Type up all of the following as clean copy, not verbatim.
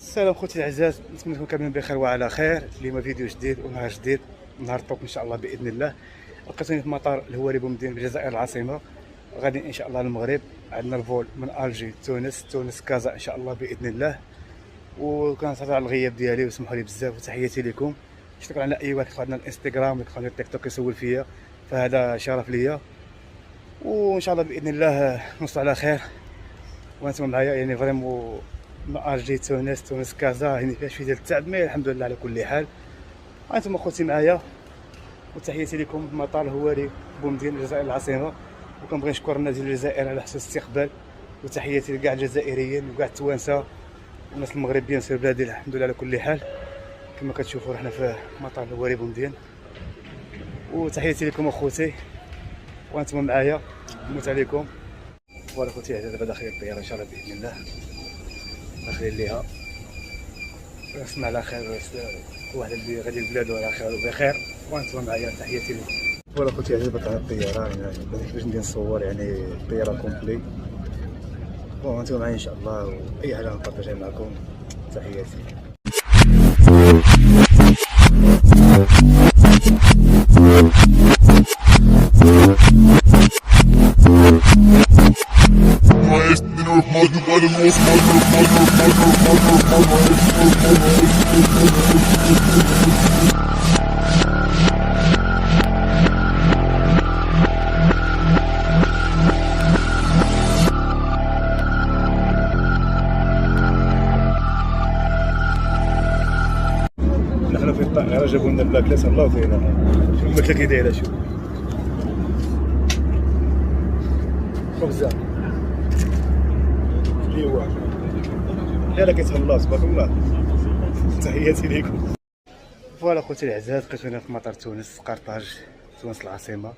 السلام خوتي العزاز، نتمنى تكونوا كاملين بخير وعلى خير. اليوم فيديو جديد ونهار جديد، نهار طوب ان شاء الله باذن الله. لقيتوني في مطار الهواري بومدين بالجزائر العاصمه، غادي ان شاء الله للمغرب. عندنا الفول من الجي تونس كازا ان شاء الله باذن الله. وكنعتذر على الغياب ديالي وسمحوا لي بزاف وتحياتي لكم. شكرا على اي واحد كيدخل عندنا الانستغرام ويدخل عندنا التيك توك يسول فيا، فهذا شرف ليا. وان شاء الله باذن الله نوصل على خير وانتم معايا. يعني فريمون الجي تونس كازا يعني فيها شويه ديال التعب، مي الحمد لله على كل حال. انتم اخوتي معايا وتحياتي لكم في مطار الهواري بومدين الجزائر العاصمه. وكنبغي نشكر الناس ديال الجزائر على حسن الاستقبال، وتحياتي لكاع الجزائريين وكاع التوانسه والناس المغربيين في بلادي الحمد لله على كل حال. كما كتشوفوا حنا في مطار الهواري بومدين، وتحياتي لكم اخوتي وانتم معايا. نموت عليكم. فوالا خوتي، دابا داخلين الطياره ان شاء الله باذن الله، داخلين ليها نسمع على خير. واحد اللي غادي لبلادو على خير وبخير وانتم معايا. تحياتي لكم. فوالا خوتي، دابا طلعنا الطياره، يعني باش ندير نصور يعني الطياره كومبلي. وانتم معايا ان شاء الله، واي حاجه نبارطاجيها معكم. تحياتي. نحن في الطائرة جابوا لنا الماكلة، الله فينا. شوف الماكلة كي دايرة، شوف خبزة ايوا يلا كيتهلاص تبارك الله. تحياتي ليكم. فوالا خوتي العزاز، لقيتونا في مطار تونس قرطاج تونس العاصمة.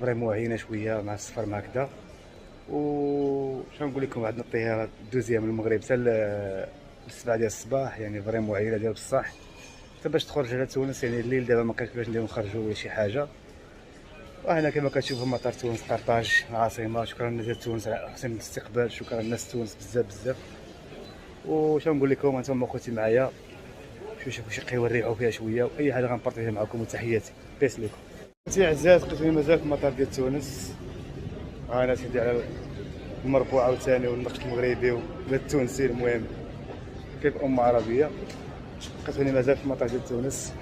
فريمون عينا شوية مع السفر مع هكدا. و شنو نقول لكم، عندنا الطيارة دوزيام من المغرب حتى ل7 ديال الصباح، يعني فريمون عينا ديال بصح. حتى باش تخرج على تونس يعني الليل دابا ما كاينش باش نديرو نخرجوا ولا شي حاجة. وهنا كما كتشوفوا مطار تونس قرطاج العاصمة. شكرا للناس ديال تونس على حسن الاستقبال، شكرا للناس تونس بزاف. وشنو نقول لكم، انتم اخوتي معايا، شوفوا شي قهوه نريحوا فيها شويه واي حاجه غنبارطاجيها معكم. وتحياتي بيس لكم. خوتي العزاز، لقيتوني مازال في المطار ديال تونس. انا سيدي على المربوع عاوتاني والنقش المغربي ولا التونسي، المهم كيف عربيه. لقيتوني مازال في المطار ديال تونس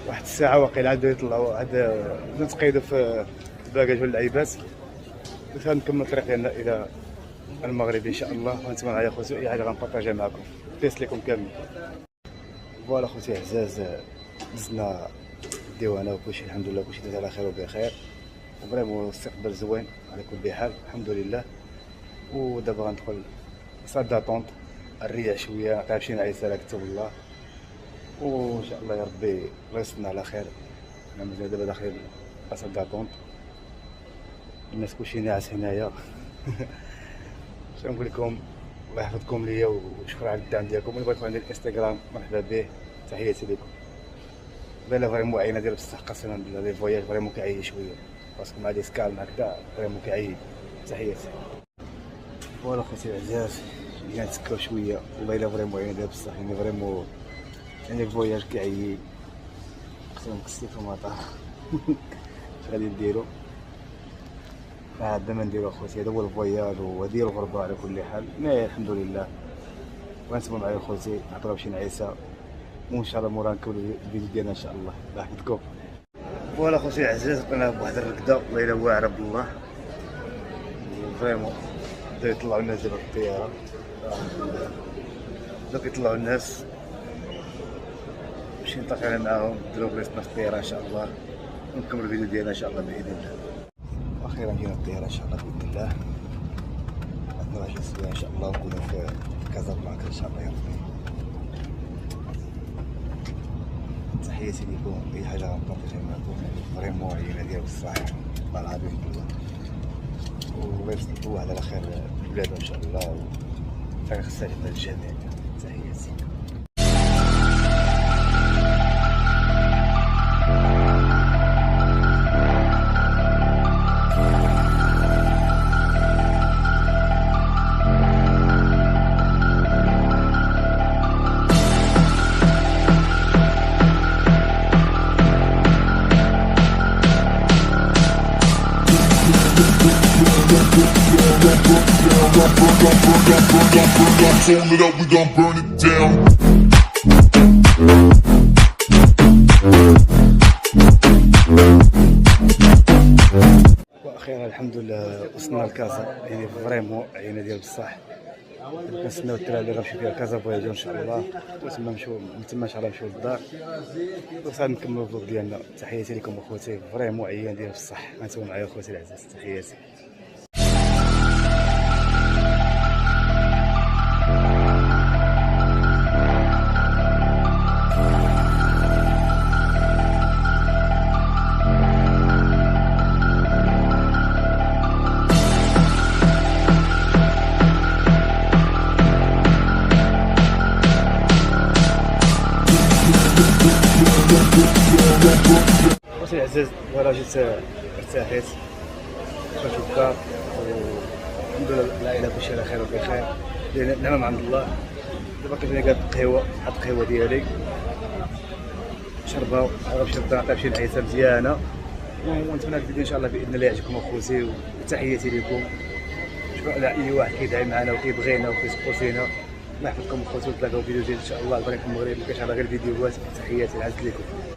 واحد الساعه واقيلا، عاد يطلعوا عاد نتقيدوا في الباكاج واللعيبات. نكمل الطريق ديالنا الى المغرب ان شاء الله. وانتم معايا خوتي، اي حاجه غنبارطاجيها معكم. بيس لكم كاملين. فوالا خوتي العزاز، دزنا الديوانه وكلشي الحمد لله، كلشي داز على خير وبخير، وفريمون الاستقبال زوين على كل حال الحمد لله. ودابا غندخل صاد داطونط، الريح شويه، تعب شي نعيسه لا كتب الله. وان شاء الله يا ربي الله يسترنا على خير. مازال دابا داخلين صاد داطونط، الناس كلشي ناعس هنايا. شنو نقول لكم، الله يحفظكم ليا وشكرا على الدعم ديالكم. اللي بغيتو عندي الانستغرام مرحبا به. تحياتي لكم. بلا فريمون عينا ديال بصح، قسما بالله لي فواياج فريمون كيعيي شويه، باسكو مع لي سكال هكذا فريمون كيعيي. تحياتي. فوالا خوتي العزاز، جينا نتسكاو شويه، والله الا فريمون عينا ديال بصح، يعني فريمون يعني الفواياج كيعيي. خصنا نكسلو في المطار. اش غادي نديرو؟ عندنا ما نديرو اخوتي، هذا هو الفواياج وهذه الغربه على كل حال. مي الحمد لله. وانتم معايا اخوتي، نعطيو شي نعيسه وان شاء الله مورا نكملوا الفيديو ديالنا ان شاء الله. الله يحفظكم. فوالا اخوتي العزاز، لقينا بواحد الركده والله الا واعره بالله. فريمون بداو يطلعوا الناس دابا في الطياره، بداو كيطلعوا الناس باش نلتقي انا معاهم، نديرو بلاصتنا في الطياره ان شاء الله، ونكملوا الفيديو ديالنا ان شاء الله باذن الله. اخيرا جينا الطياره ان شاء الله باذن الله. عندنا 10 سوايع ان شاء الله، ونكونوا في كازابلانكا ان شاء الله يا ربي. تحياتي لكم، اي حاجه غنبارطاجيها معكم. فريمون عينا ديال بصح الله العظيم بالله. والله يستر واحد على خير بلادو ان شاء الله، وتاريخ السعيد للجميع. تحياتي. Hold it up, we gon' burn it down. واخيرا الحمد لله وصلنا لكازا، يعني فريمون عينا ديال بصح. كنستناو الدراري اللي غنمشيو فيها كازا فواياجو ان شاء الله، وتما نمشيو من تما ان شاء الله نمشيو للدار وصافي نكملوا الفلوق ديالنا. تحياتي لكم اخوتي، فريمون عيان ديال بصح. غنتساو معايا اخوتي العزاز، تحياتي. خوتي العزاز فوالا جيت ارتاحيت، دخلت للدار والحمد لله العائله كلشي على خير وبخير، نعمه من عند الله. دابا كنجيني قاد القهوه، حط القهوه ديالي شربها، غنمشي للدار نمشي نعيسها مزيانه، ونتمنى هاد الفيديو ان شاء الله باذن الله يعجبكم اخوتي، وتحياتي لكم. شكرا على اي واحد كيدعي معنا وكيبغينا وكيسبورتينا. الله يحفظكم اخوتي، ونتلاقاو فيديو جديد ان شاء الله. البركه في المغرب مكاينش على غير فيديوهات. تحياتي، العز لكم.